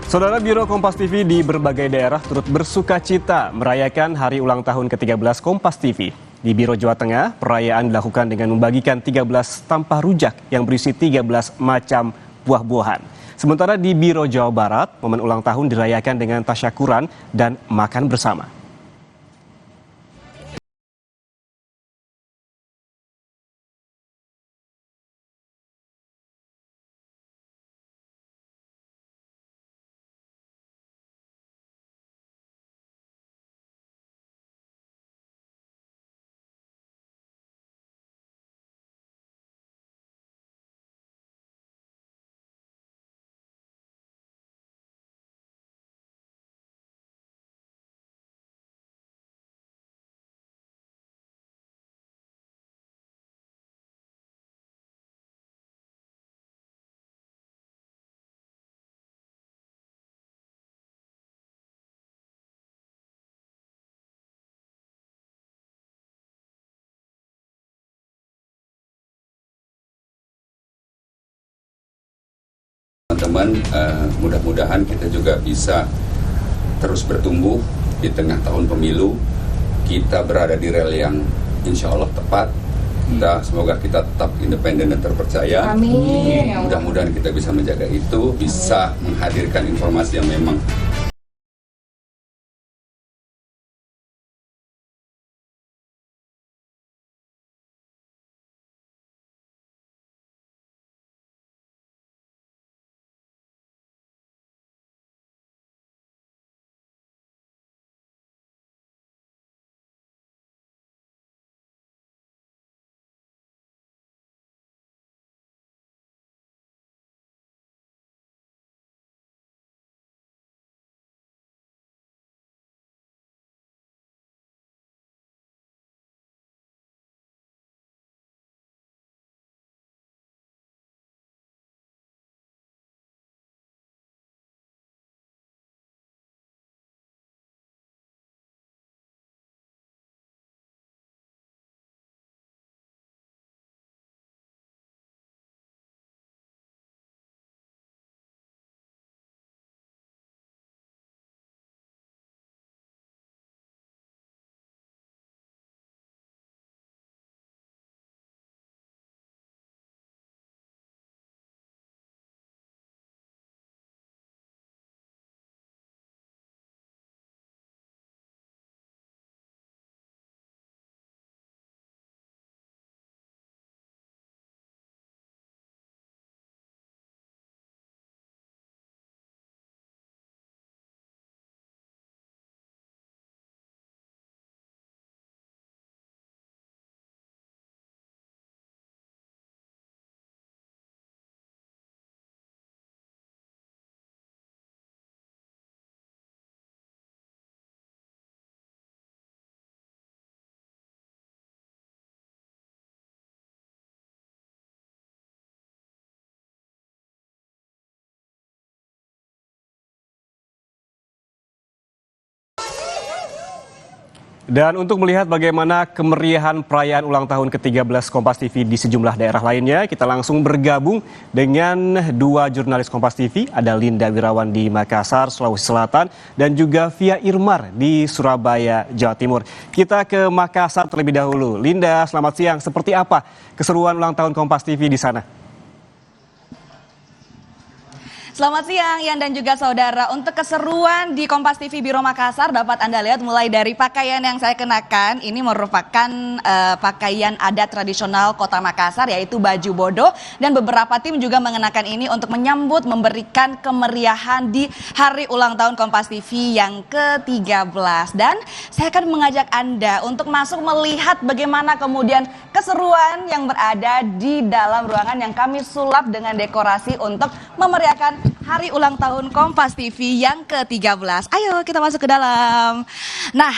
Saudara, Biro Kompas TV di berbagai daerah turut bersuka cita merayakan hari ulang tahun ke-13 Kompas TV. Di Biro Jawa Tengah, perayaan dilakukan dengan membagikan 13 tampah rujak yang berisi 13 macam buah-buahan. Sementara di Biro Jawa Barat, momen ulang tahun dirayakan dengan tasyakuran dan makan bersama. Teman-teman, mudah-mudahan kita juga bisa terus bertumbuh di tengah tahun pemilu. Kita berada di rel yang insya Allah tepat. Semoga kita tetap independen dan terpercaya. Amin. Mudah-mudahan kita bisa menjaga itu, bisa menghadirkan informasi yang memang Dan untuk melihat bagaimana kemeriahan perayaan ulang tahun ke-13 Kompas TV di sejumlah daerah lainnya, kita langsung bergabung dengan dua jurnalis Kompas TV, ada Linda Wirawan di Makassar, Sulawesi Selatan, dan juga Via Irmar di Surabaya, Jawa Timur. Kita ke Makassar terlebih dahulu. Linda, selamat siang. Seperti apa keseruan ulang tahun Kompas TV di sana? Selamat siang Ian dan juga saudara. Untuk keseruan di Kompas TV Biro Makassar dapat Anda lihat mulai dari pakaian yang saya kenakan. Ini merupakan pakaian adat tradisional Kota Makassar, yaitu baju bodo. Dan beberapa tim juga mengenakan ini untuk menyambut, memberikan kemeriahan di hari ulang tahun Kompas TV yang ke-13. Dan saya akan mengajak Anda untuk masuk melihat bagaimana kemudian keseruan yang berada di dalam ruangan yang kami sulap dengan dekorasi untuk memeriahkan hari ulang tahun Kompas TV yang ke-13. Ayo kita masuk ke dalam. Nah,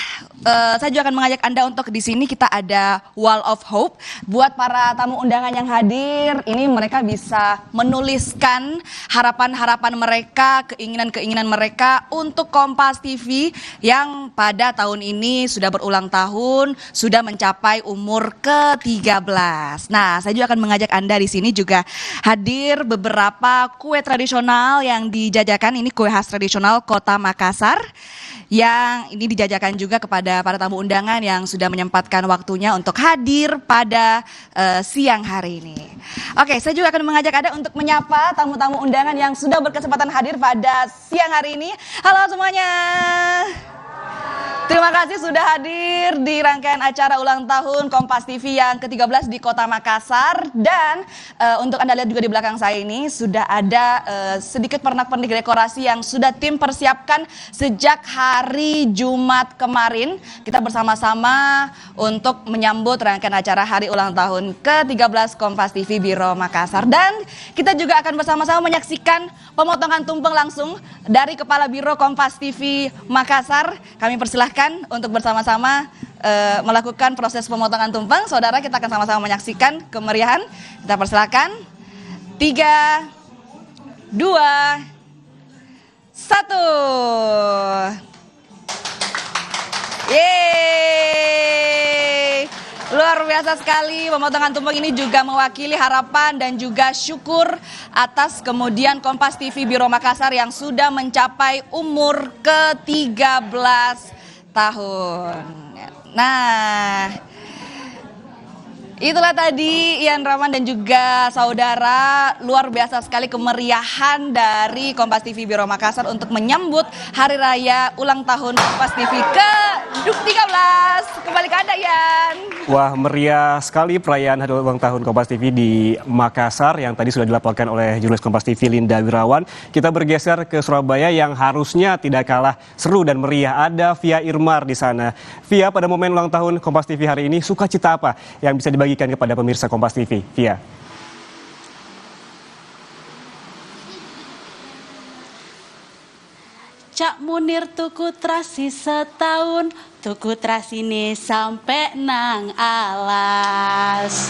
saya juga akan mengajak Anda untuk di sini kita ada Wall of Hope. Buat para tamu undangan yang hadir, ini mereka bisa menuliskan harapan-harapan mereka, keinginan-keinginan mereka untuk Kompas TV yang pada tahun ini sudah berulang tahun, sudah mencapai umur ke-13. Nah, saya juga akan mengajak Anda di sini juga hadir beberapa kue tradisional tradisional yang dijajakan, ini kue khas tradisional Kota Makassar, yang ini dijajakan juga kepada para tamu undangan yang sudah menyempatkan waktunya untuk hadir pada siang hari ini. Oke, saya juga akan mengajak Anda untuk menyapa tamu-tamu undangan yang sudah berkesempatan hadir pada siang hari ini. Halo semuanya. Terima kasih sudah hadir di rangkaian acara ulang tahun Kompas TV yang ke-13 di Kota Makassar. Dan untuk Anda lihat juga di belakang saya ini sudah ada sedikit pernak-pernik dekorasi yang sudah tim persiapkan sejak hari Jumat kemarin. Kita bersama-sama untuk menyambut rangkaian acara hari ulang tahun ke-13 Kompas TV Biro Makassar. Dan kita juga akan bersama-sama menyaksikan pemotongan tumpeng langsung dari Kepala Biro Kompas TV Makassar. Kami persilahkan untuk bersama-sama melakukan proses pemotongan tumpeng. Saudara, kita akan sama-sama menyaksikan kemeriahan. Kita persilakan. 3, 2, 1. Yeay! Luar biasa sekali, pemotongan tumpeng ini juga mewakili harapan dan juga syukur atas kemudian Kompas TV Biro Makassar yang sudah mencapai umur ke-13 tahun. Nah, itulah tadi Ian Rahman dan juga saudara, luar biasa sekali kemeriahan dari Kompas TV Biro Makassar untuk menyambut hari raya ulang tahun Kompas TV ke-13. Kembali ke Anda, Ian. Wah, meriah sekali perayaan hari ulang tahun Kompas TV di Makassar yang tadi sudah dilaporkan oleh jurnalis Kompas TV Linda Wirawan. Kita bergeser ke Surabaya yang harusnya tidak kalah seru dan meriah. Ada Via Irmar di sana. Via, pada momen ulang tahun Kompas TV hari ini, sukacita apa yang bisa dibagikan kepada pemirsa Kompas TV? Via. Cak Munir tuku terasi setahun, tuku terasine sampai nang alas.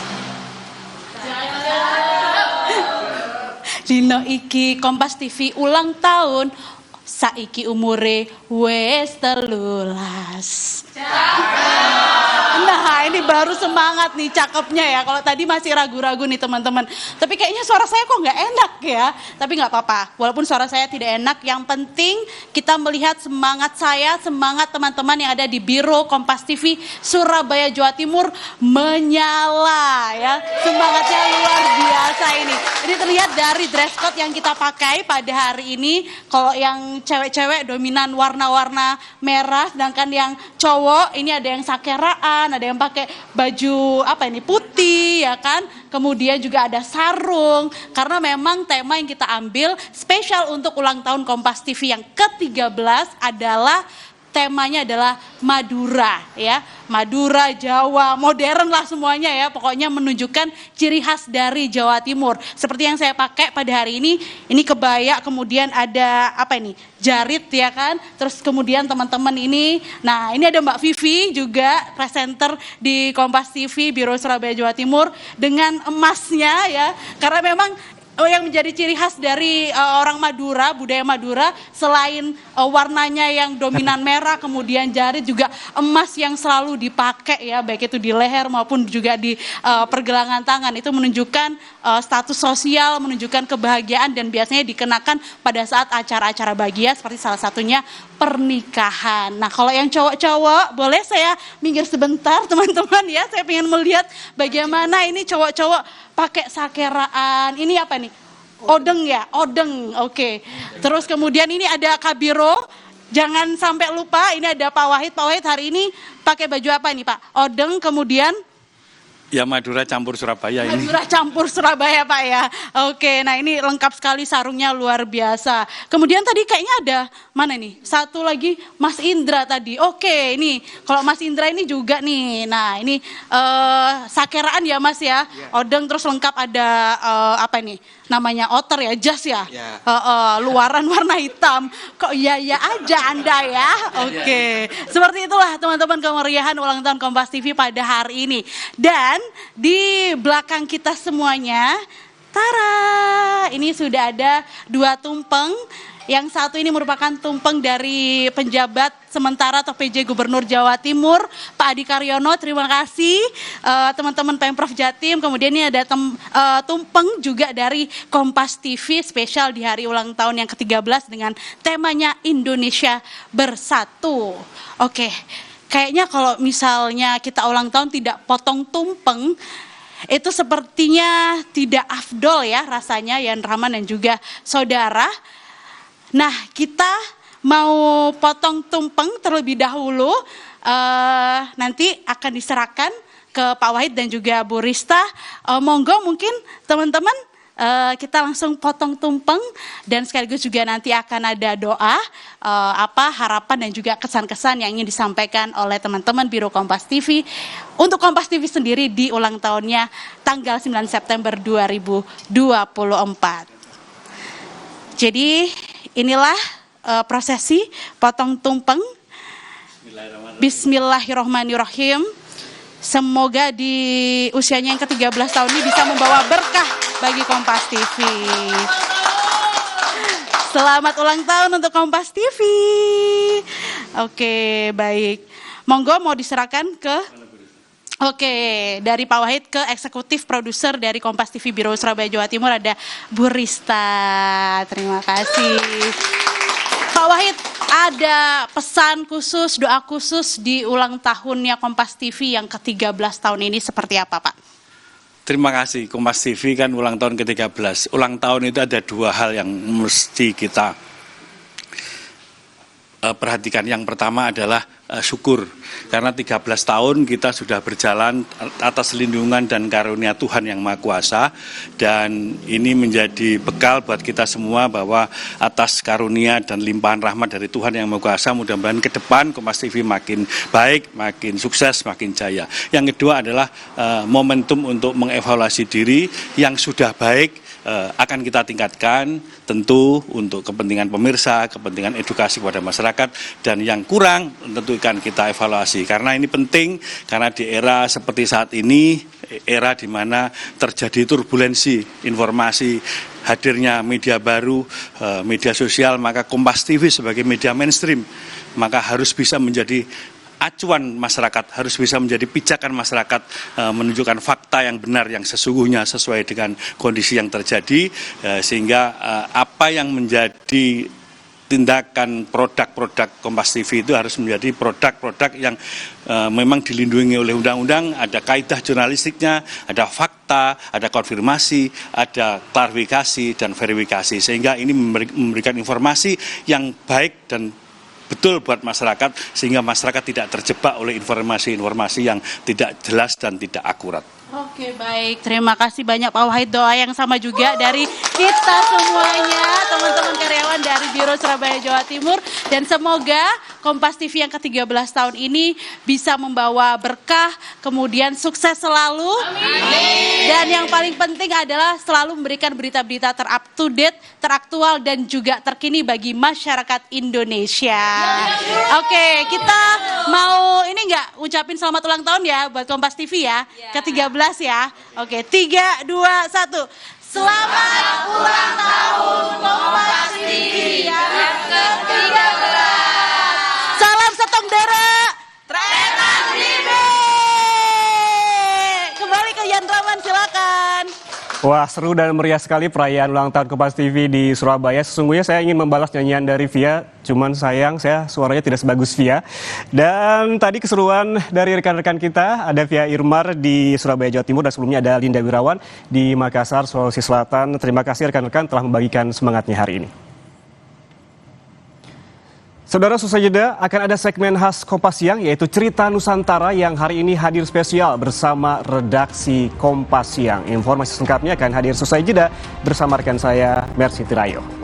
Dino iki Kompas TV ulang tahun, saiki umure wes 13. Nah, ini baru semangat nih cakepnya ya. Kalau tadi masih ragu-ragu nih teman-teman. Tapi kayaknya suara saya kok nggak enak ya. Tapi nggak apa-apa. Walaupun suara saya tidak enak, yang penting kita melihat semangat saya, semangat teman-teman yang ada di Biro Kompas TV Surabaya, Jawa Timur menyala ya. Semangatnya luar biasa ini. Ini terlihat dari dress code yang kita pakai pada hari ini. Kalau yang cewek-cewek dominan warna-warna merah, sedangkan yang cowok ini ada yang sakeraan, ada yang pakai baju apa ini putih ya kan, kemudian juga ada sarung, karena memang tema yang kita ambil spesial untuk ulang tahun Kompas TV yang ke-13 adalah temanya adalah Madura ya, Madura, Jawa, modern lah semuanya ya, pokoknya menunjukkan ciri khas dari Jawa Timur. Seperti yang saya pakai pada hari ini kebaya, kemudian ada apa ini, jarit ya kan, terus kemudian teman-teman ini, nah ini ada Mbak Vivi juga, presenter di Kompas TV Biro Surabaya, Jawa Timur dengan emasnya ya, karena memang yang menjadi ciri khas dari orang Madura, budaya Madura, selain warnanya yang dominan merah, kemudian jarit, juga emas yang selalu dipakai ya, baik itu di leher maupun juga di pergelangan tangan. Itu menunjukkan status sosial, menunjukkan kebahagiaan, dan biasanya dikenakan pada saat acara-acara bahagia seperti salah satunya pernikahan. Nah, kalau yang cowok-cowok, boleh saya minggir sebentar teman-teman ya, saya ingin melihat bagaimana ini cowok-cowok pakai sakeraan. Ini apa nih? Odeng ya, odeng. Oke. Terus kemudian ini ada Kabiro. Jangan sampai lupa, ini ada Pak Wahid. Pak Wahid hari ini pakai baju apa ini Pak? Odeng, kemudian ya Madura campur Surabaya ini. Madura campur Surabaya Pak ya. Oke, nah ini lengkap sekali, sarungnya luar biasa. Kemudian tadi kayaknya ada, mana nih? Satu lagi Mas Indra tadi. Oke, ini kalau Mas Indra ini juga nih. Nah ini sakeraan ya Mas ya. Odeng, terus lengkap ada apa ini? Namanya outer ya, jas ya. Luaran warna hitam. Kok iya aja Anda ya. Oke. Seperti itulah teman-teman kemeriahan ulang tahun Kompas TV pada hari ini. Dan di belakang kita semuanya, tara, ini sudah ada 2 tumpeng Yang satu ini merupakan tumpeng dari penjabat sementara atau PJ Gubernur Jawa Timur, Pak Adi Karyono. Terima kasih teman-teman Pemprov Jatim. Kemudian ini ada tumpeng juga dari Kompas TV spesial di hari ulang tahun yang ke-13 dengan temanya Indonesia Bersatu. Oke, kayaknya kalau misalnya kita ulang tahun tidak potong tumpeng, itu sepertinya tidak afdol ya rasanya, Yan Rahman dan juga saudara. Nah, kita mau potong tumpeng terlebih dahulu, nanti akan diserahkan ke Pak Wahid dan juga Bu Rista. Monggo mungkin teman-teman kita langsung potong tumpeng dan sekaligus juga nanti akan ada doa, harapan dan juga kesan-kesan yang ingin disampaikan oleh teman-teman Biro Kompas TV untuk Kompas TV sendiri di ulang tahunnya tanggal 9 September 2024. Jadi inilah prosesi potong tumpeng. Bismillahirrahmanirrahim. Semoga di usianya yang ke-13 tahun ini bisa membawa berkah bagi Kompas TV. Selamat ulang tahun untuk Kompas TV. Oke, baik. Monggo mau diserahkan ke dari Pak Wahid ke eksekutif produser dari Kompas TV Biro Surabaya Jawa Timur ada Bu Rista. Terima kasih. Pak Wahid, ada pesan khusus, doa khusus di ulang tahunnya Kompas TV yang ke-13 tahun ini seperti apa, Pak? Terima kasih. Kompas TV kan ulang tahun ke-13. Ulang tahun itu ada dua hal yang mesti kita perhatikan. Yang pertama adalah syukur, karena 13 tahun kita sudah berjalan atas lindungan dan karunia Tuhan yang Maha Kuasa, dan ini menjadi bekal buat kita semua bahwa atas karunia dan limpahan rahmat dari Tuhan yang Maha Kuasa, mudah-mudahan ke depan Kompas TV makin baik, makin sukses, makin jaya. Yang kedua adalah momentum untuk mengevaluasi diri. Yang sudah baik akan kita tingkatkan, tentu untuk kepentingan pemirsa, kepentingan edukasi kepada masyarakat, dan yang kurang tentu akan kita evaluasi. Karena ini penting, karena di era seperti saat ini, era di mana terjadi turbulensi informasi, hadirnya media baru, media sosial, maka Kompas TV sebagai media mainstream, maka harus bisa menjadi acuan masyarakat, harus bisa menjadi pijakan masyarakat, menunjukkan fakta yang benar, yang sesungguhnya sesuai dengan kondisi yang terjadi, sehingga apa yang menjadi tindakan produk-produk Kompas TV itu harus menjadi produk-produk yang memang dilindungi oleh undang-undang, ada kaidah jurnalistiknya, ada fakta, ada konfirmasi, ada klarifikasi dan verifikasi, sehingga ini memberikan informasi yang baik dan betul buat masyarakat, sehingga masyarakat tidak terjebak oleh informasi-informasi yang tidak jelas dan tidak akurat. Oke, baik. Terima kasih banyak Pak Wahid. Doa yang sama juga dari kita semuanya, teman-teman karyawan dari Biro Surabaya Jawa Timur. Dan semoga Kompas TV yang ke-13 tahun ini bisa membawa berkah, kemudian sukses selalu. Amin. Dan yang paling penting adalah selalu memberikan berita-berita ter-up-to-date, teraktual, dan juga terkini bagi masyarakat Indonesia. Oke, kita mau ini enggak ucapin selamat ulang tahun ya buat Kompas TV ya, ke-13 ya. Oke, 3, 2, 1. Selamat ulang tahun Kompas TV yang ke-13. Salam setong dara. Trans TV. Kembali ke Yan Rahman, silakan. Wah, seru dan meriah sekali perayaan ulang tahun Kompas TV di Surabaya. Sesungguhnya saya ingin membalas nyanyian dari Via, cuman sayang saya suaranya tidak sebagus Via. Dan tadi keseruan dari rekan-rekan kita, ada Via Irmar di Surabaya, Jawa Timur, dan sebelumnya ada Linda Wirawan di Makassar, Sulawesi Selatan. Terima kasih rekan-rekan telah membagikan semangatnya hari ini. Saudara, usai jeda akan ada segmen khas Kompas Siang, yaitu Cerita Nusantara yang hari ini hadir spesial bersama redaksi Kompas Siang. Informasi selengkapnya akan hadir usai jeda bersama rekan saya, Mercy Tirayo.